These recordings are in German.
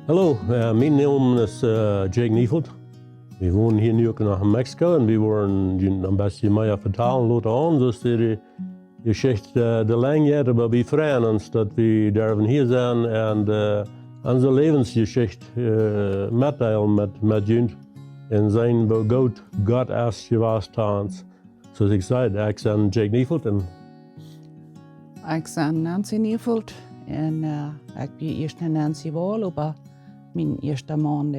Hallo, mijn naam is Neufeld. We wonen hier nu ook nog in Mexico en we worden een beetje meer vertalen laten aan, zoals de Geschichte de lang jaren, aber we freuen ons dat we durven hier zijn en onze levensgeschichte mitteilen met jullie. En zijn we goed God is geweest aan ons. Zoals ik zei, ik ben Neufeld en ik ben Nancy Neufeld en ik ben eerst naar Nancy Wall, maar mijn eerste man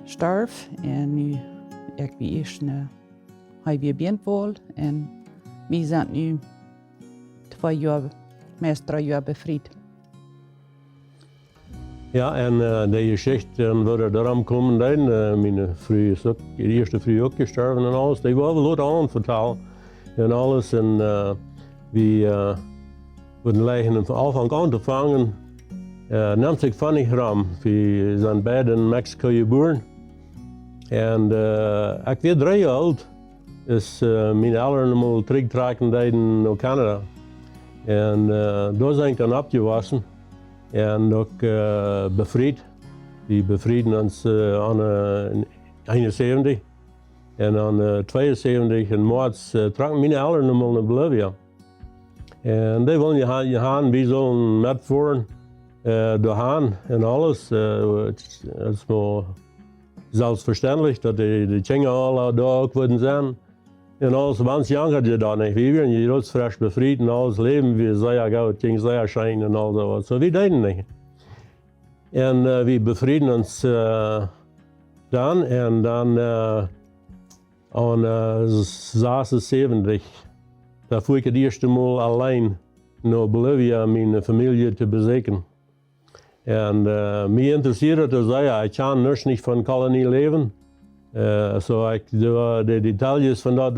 stierf en nu ik ben eerst hij weer bent en we zijn nu 2 jaar, meest 3 jaar bevrijd. ja, en de Jeschichten worden daarom komen dan. Mijn vrouw is ook, de eerste vrouw ook gestorven en alles. Die waren wel aan vertellen en alles. En we worden liggen van aanvang aan te vangen. Neemt zich van niet ram. We zijn beide in Mexico geboren. En ik weer 3 jaar oud. Is mijn ouders mal terugtrekken naar Canada. En daar zijn ik dan opgewassen. En ook bevrijd. Die bevrieden ons aan 71. En aan 72 in maart trokken mijn ouders nog naar Bolivia. En die willen je gaan, wie zullen metvoeren doorgaan en alles. Het is maar zelfverständlich dat die dingen alle daar ook worden zijn. En alles, want jong had je dat niet. We werden je rots frisch bevrijd en alles leven weer zeer goed, ging zeer schijn en al dat. Zo we deden niet. En we bevrieden ons dan en dan aan 76. Daar voer ik het eerste maal alleen naar Bolivia mijn familie te bezoeken. En mij interesseert het zeer. Ik kan dus niet van kolonie leven. De details van dat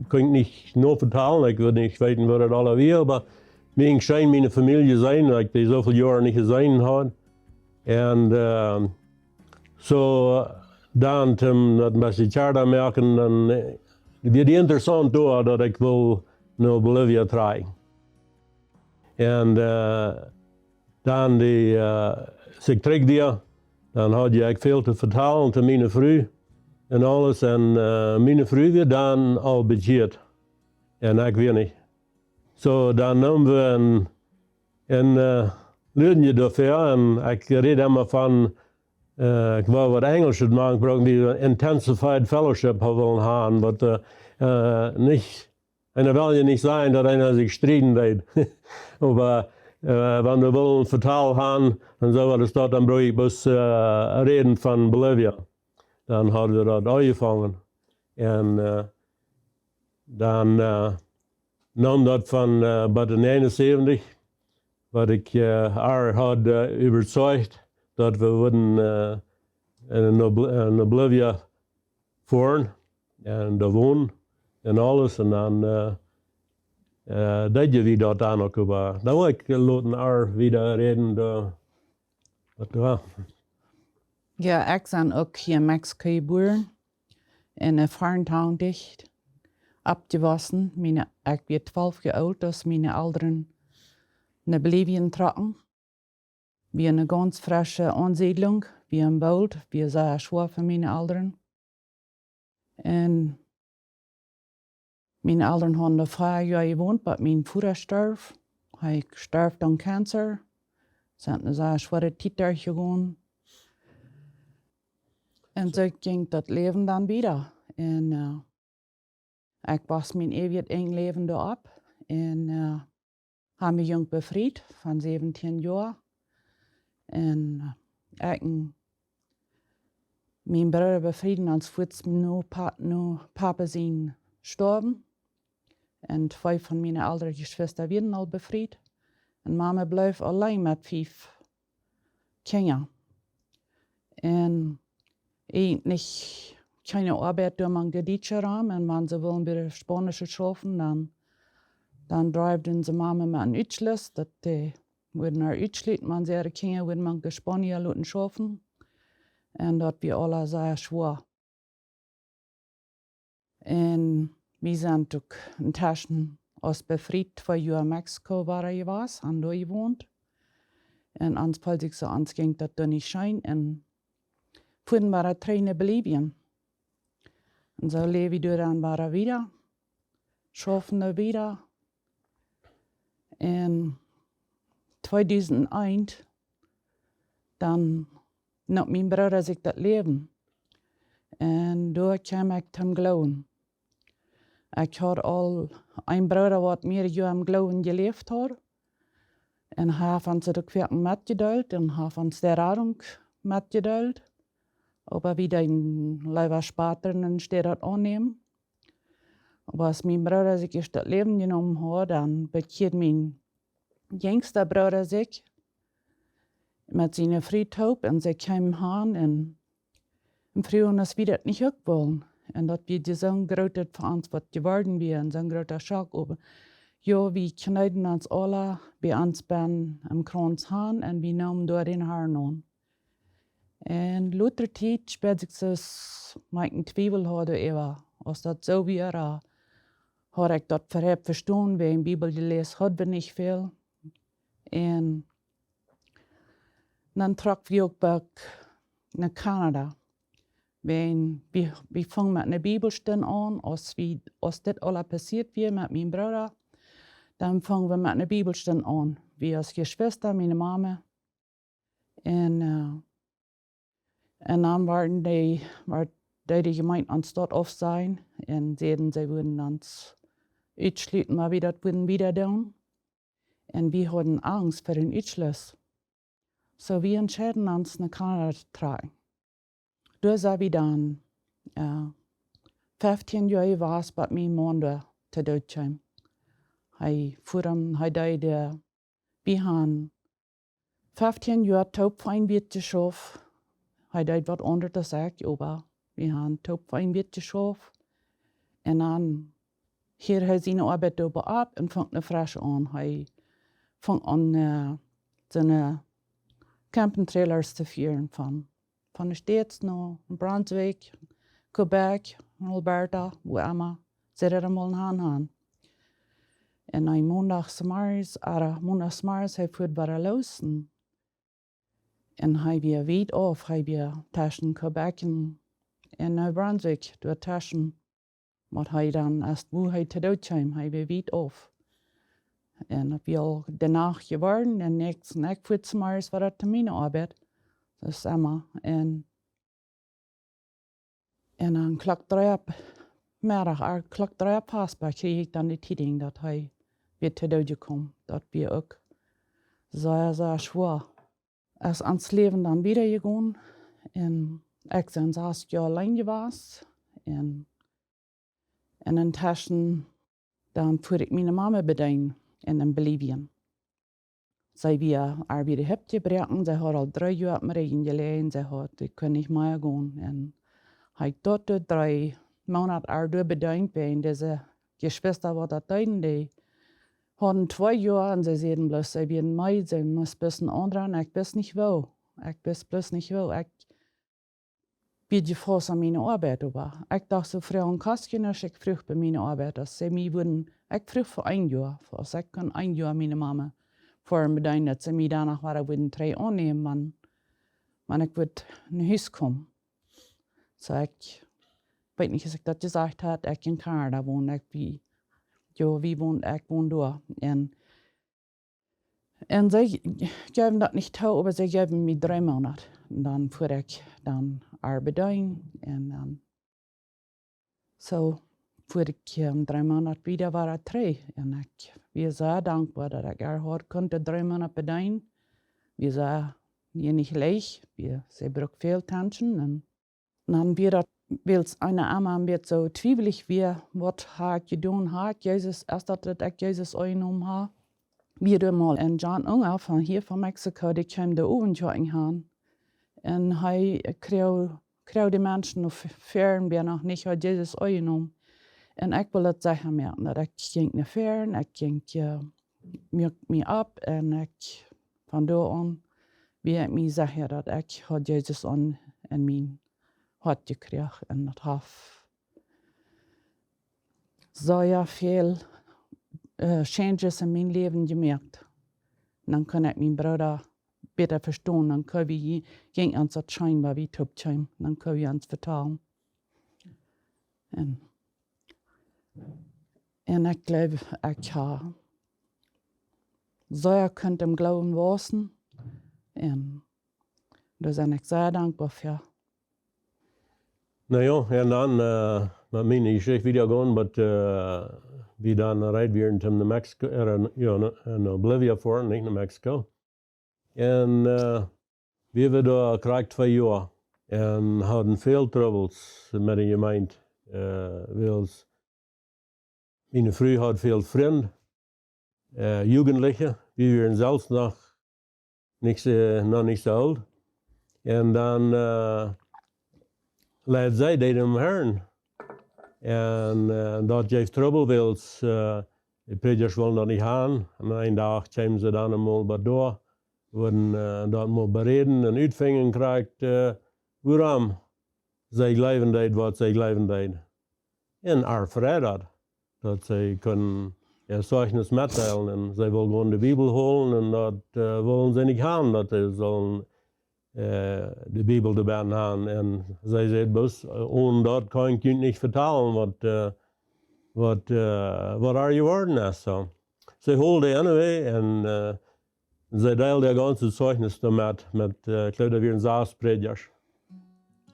kan ik niet nog vertellen. Ik wil niet weten wat het alle weer, maar mij schijnt mijn familie zijn, dat ik die zoveel jaren niet gezien had. En dan om dat een beetje charter merken, dan wordt het interessant door dat ik wil naar Bolivia trekken. En dan ik terug daar, dan had ik veel te vertellen aan mijn vrouw en alles. En mijn vrouw werd dan al begeerd. En ik weer niet. Zo dan namen we een leertje daarvoor en ik reed helemaal van, ik wou wat Engels maken, brauchen die intensified fellowship willen gaan, wat niet. En dan wil je niet zijn dat einer zich strijden deed. Maar wanneer we willen vertaal gaan, en zo wat is dat, dan brauch ik bus reden van Bolivia. Dan hadden we dat aangevangen. En dan nam dat van bij de 79, wat ik haar had overtuigd dat we wilden naar Bolivia voeren en daar wonen en alles. En dan deed je wie dat dan ook over. Dan wil ik laten haar weer reden. Ja, ik ben ook hier in Mexico geboren. In een Farmtown dicht. Abgewassen. Ik ben 12 jaar oud, dus mijn ouderen naar Bolivien trokken. Wir eine ganz frische Ansiedlung, wir im Wald, wir sehr schwer für meine Eltern. Und meine Eltern haben da 4 Jahre gewohnt, aber mein Vater starb. Er starb an Cancer. Sie haben eine sehr schwere Zeit durchgegangen. Und so ging das Leben dann wieder. Und ich was mein ewig eng Leben da ab. Und habe mich jung befreit, von 17 Jahren. En mijn broer bevrieden als voets papa zijn gestorben. En 2 van mijn oudere Geschwister werden al bevrijd. En mama bleef alleen met 5 kinderen. En eigentlich keine Arbeit durch man Gedichtsraum. Und wenn sie wollen bei der Spanischen schaffen, dann dreibten sie Mama mit einem Utschluss, dass die worden naar Utschlit, man ihre Kinder worden man gespannt laten schaffen. En dat we alle zeer schwer. En we zijn ook intussen als bevrijd 2 jaar in Mexico waren geweest en daar gewoond. En ans als ik zo ans ging dat er niet schijn. En voeden waren trainen believen. En zo leven we dan waren weer. Schaffen we weer. En 2001, dan nam mijn broer zich dat leven. En door kwam ik te geloven. Ik had al een broer wat meer jaren geloven geleefd had. En hij van ze ook weer metgedeeld en hij van de radung metgedeeld. Aber wie den Läwens Patern steht dat annehmen. Aber als mein Bruder sich erst das Leben genommen hat, dann bekeert mein jüngster Bruder sich mit seiner Friedhof und sie kamen heim und im Frühjahr das wir das nicht auch wollen. Und das wird so ein großes Verantwortung geworden wie und so ein großer Schock. Aber ja, wir knallen uns alle bei uns am Kranz heim und wir nehmen dort den Haaren an. En later tijd speelt ik dus mijn twijfel hadden even. Als dat zo weer, had ik dat verheb verstaan. Wij in de Bijbel gelezen hadden we niet veel. En dan trok we ook naar Canada. We vangen met een Bibelstudie aan. Als dit alles passiert weer met mijn broer, dan vangen we met een Bibelstudie aan. We als Geschwister, mijn mama. En dan waren die gemeente aan stad af zijn. En zeiden ze würden ons uitsluiten, maar we dat würden wieder doen. En we hadden Angst voor een uitschluss. So we entscheiden ons naar Kanada te trekken. Daar zijn we dan 15 jaar was bij mijn man te Duitsland. Hij deed we hebben 15 jaar top fijn weer geschaffen. Hij deed wat onder de zaak, aber we hebben top fijn weer geschaffen. En dan hier hij zijn arbeid over ab en vangt een frische aan. Hij vangt aan zijn campentrailers te vieren van de States naar Brunswick, Quebec, Alberta, wo immer. Ze er allemaal aan. En een mondagsmars hij voert waar los. En hij weer weet af, hij weer tussen Quebec en New Brunswick door tussen. Maar hij dan, als hij te Duitsland, hij weer weet af. En dat we al daarna geworden, en ik voetsmars was dat mijn arbeid. Dat is immer. En dan klok 3 op middag, klok 3 op pasbaar, kreeg ik dan de tijding dat hij weer te Duitsland kwam. Dat we ook zeer schwer. Als ans Leben dann wieder gegangen. Und ich bin 6 Jahre allein gewesen. Und intussen dann fuhr ich meine Mama bedien in Bolivien. Sie wir wieder hebgebrochen. Sie hat al 3 Jahre mit mir gelegen. Sie hat, ich kann nicht mehr gehen. Und ich dort 3 Monate bedient bei diese Geschwister, die das deuten, die hadden 2 Jahre und sie sagten bloß, sie werden meid, sie muss ein bisschen andran, ich bin nicht will. Ich bin bloß nicht will. Ich bin gefasst an meine Arbeit, aber ich dachte so früh an Kastchen, ich früh bei meiner Arbeit, dass sie mir würden, ich früh für 1 Jahr, also ich kann 1 Jahr meine Mama vor mir bedienen, dass sie mir danach würden 3 annehmen, wenn ich würde nach Hause kommen. So ich weiß nicht, was ich das gesagt habe, ich in Kanada wohne, ja, wie wohnt ich wohne da. Und sie geben das nicht tau, aber sie geben mir 3 Monate. Und dann fuhr ich dann arbeiten. Und dann so fuhr ich 3 Monate wieder, war 3. Und ich bin sehr dankbar, dass ich hart konnte 3 Monate bedienen. Wir sind hier nicht leicht, sie braucht viel tanzen. Und dann wird das eine Amma wird so twiebelig wie, was habe ich getan, Jesus, erst dass ich Jesus angenommen habe. Wir mal in John Unger von hier von Mexiko, die kam da oben schon hin. Und er kriegt die Menschen noch fern, wir noch nicht hat Jesus angenommen. Und ich will das sagen mehr, dass ich ging nach fern, ich ging mich ab und ich von da an, wie ich mir sage, dass ich hat Jesus an in mein Hart gekriegt und das hat sehr viel Changes in mein Leben gemerkt. Und dann kann ich meinen Bruder beter verstehen, dann können wir gegen uns das scheinbar wie Tubchen, dann können wir uns vertrauen. En ik glaube, ik ga zeer kunt im Glauben wachsen. En daar ben ik zeer dankbaar voor. Nou ja, en dan met mijn Geschichte wieder gaan, maar wie dan rijden weer naar Mexico, naar Bolivia voor, niet naar Mexico. En we hebben daar gekrijgt 2 jaar. En hadden veel troubles met de gemeente. Mijn vrouw had veel vrienden, Jugendliche, die waren zelfs nog niet zo oud. En dan leidt zij dat omheen. En dat geeft trouble, want de predikers willen dat niet gaan. En een dag kwamen ze dan eenmaal bij door, worden dat maar bereden en uitvingen krijgt waarom zij geloven deed wat zij geloven deed. En haar vrede dat zij kunnen zeugnis mitteilen en zij willen gewoon de Bibel holen en dat willen ze niet gaan, dat ze zullen de Bibel erbij hebben. En zij zei dus, ohne dat kan ik je niet vertellen wat er geworden is. So. Zij holde anyway en zij deelde de ganze zeugnis met ik geloof dat weer een 6 predikers.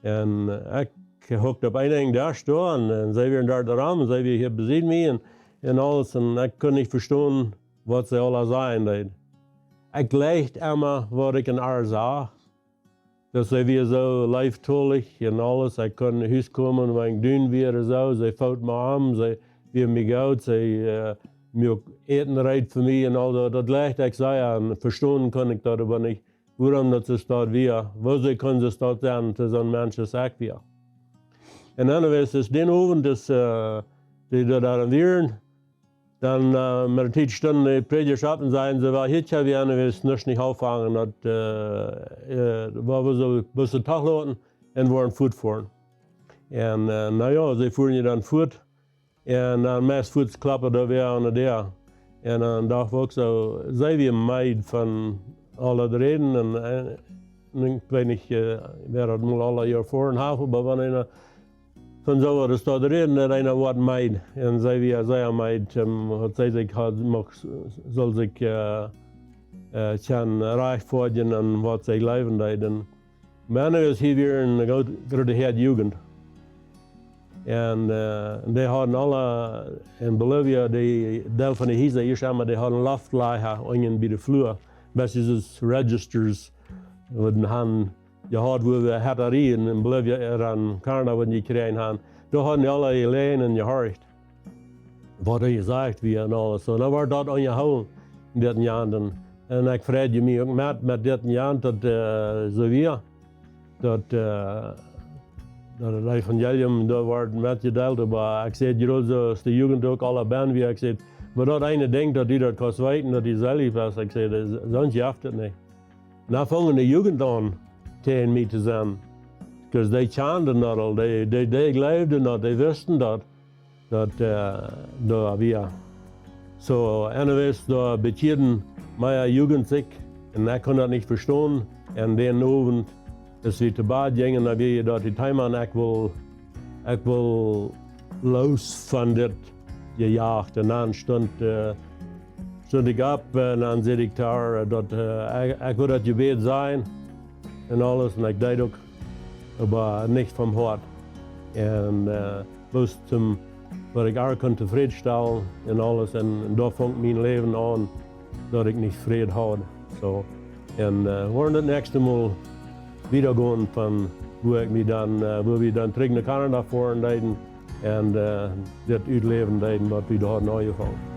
En ik hookte op een ding daar staan en zij weer daar raam en zij weer hier bezien me en alles en ik kon niet verstaan wat ze alle zeiden. Ik leed immer wat ik in haar zag. Dat zij weer zo lieftallig en alles. Ik kon naar huis komen en ik doen weer zo. Zij fout me aan, zij weer me goed, zij me ook eten rijdt voor mij en al dat. Dat leed ik zei en verstaan kon ik dat aber niet. Waarom dat ze dat weer, wat kunnen ze dat zijn te zo'n mensen zeg weer. En dan was het den avond dus die daar weer. Dan met de tijd stonden de predikers op en zeiden ze, wel hier gaan we anyways niet auffangen. Dat we zo best een dag laten en waren voet voeren. En nou ja, ze voeren je dan voet. En dan meest voet klappen daar weer aan de deur. En dan dacht ik ook zo, zij weer meid van alle de reden. En ik weet niet, wer dat moet alle jaar voor een haven, maar wanneer van zo was dat de reden dat een wat meid. En zij weer zei meid, had zij zich zal zich kan recht worden en wat zij leven deed. Maar nu is hier weer een grote heer jugend. En die hadden alle in Bolivia, die deel van de huizen hier samen, die hadden loftlagen bij de vloer. Best is registers. Je had waar we hatterieën in Bolivia en Canada wat je krijgen hadden. Daar hadden die alle lijnen in je hart. Wat je zegt wie en alles. So, dan wordt dat aan je houden in dit jaar. En ik vreed je me ook met dit jaar dat zo weer. Dat het evangelium daar wordt met gedeeld. Maar ik zei, je zoals de jugend ook alle ben wie. Ik zei, maar dat ene denkt dat die dat kan weten dat die zelf is. Ik zei, sonst jaft het niet. Nou vangen de jugend aan tegen mij te zijn. Because they kenden dat al, they geloofden dat, they wisten dat weer. So, anyways, da betierden meine Jugend sich und ich konnte das nicht verstehen. Und den Abend, als wir zu Bad gingen, dann wir dort die Time an, ich will los von das gejagt. Und dann stund ich ab und dann sehe ich da, ich will das Gebet sein und alles. Und ich deed auch, aber nicht vom Hort. Und bloß zum, was ich auch konnte zufriedenstellen und alles. Und da fängt mein Leben an, dass ich nicht Frieden habe. So. Und wollen das nächste Mal wieder gehen, von wo wir dann zurück nach Kanada fahren und das Leben, was wir da haben angefangen.